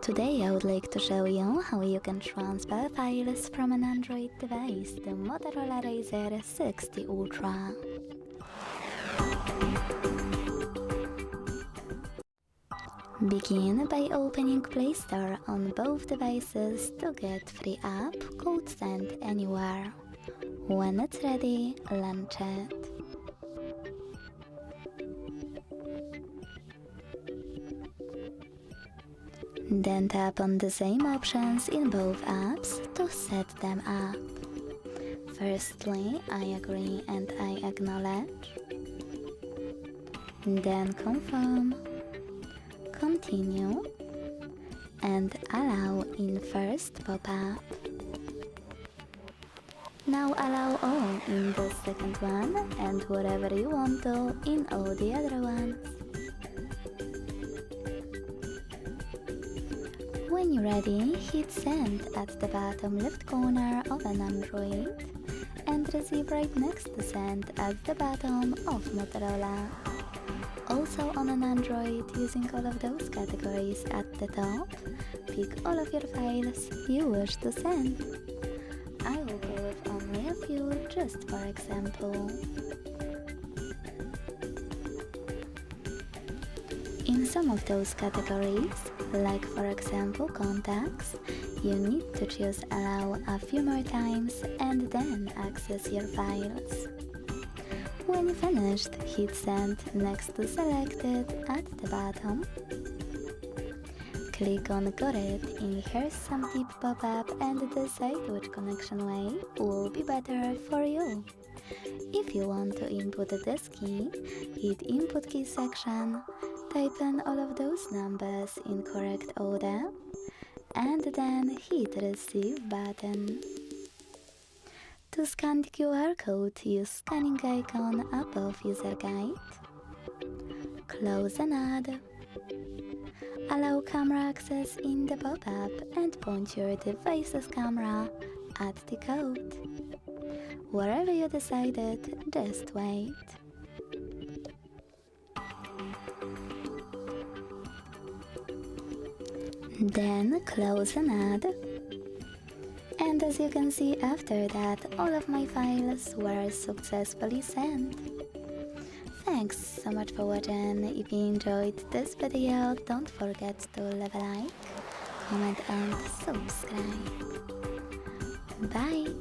Today I would like to show you how you can transfer files from an Android device to Motorola Razr 60 Ultra. Begin by opening Play Store on both devices to get free app called Send Anywhere. When it's ready, launch it. Then tap on the same options in both apps to set them up. Firstly, I agree and I acknowledge. Then confirm, continue, and allow in first pop-up. Now allow all in the second one and whatever you want to in all the other ones. When you're ready, hit send at the bottom left corner of an Android and receive right next to send at the bottom of Motorola. Also on an Android, using all of those categories at the top, pick all of your files you wish to send. I will go with only a few just for example. In some of those categories, like for example contacts, you need to choose allow a few more times and then access your files. When finished, hit send next to selected at the bottom. Click on Got it in Here's Some Tip pop-up and decide which connection way will be better for you. If you want to input this key, hit Input Key section, type in all of those numbers in correct order, and then hit Receive button. To scan the QR code, use scanning icon above user guide. Close and add. Allow camera access in the pop-up and point your device's camera at the code. Wherever you decided, just wait. Then close and add. And as you can see, after that, all of my files were successfully sent. Thanks so much for watching. If you enjoyed this video, don't forget to leave a like, comment and subscribe. Bye!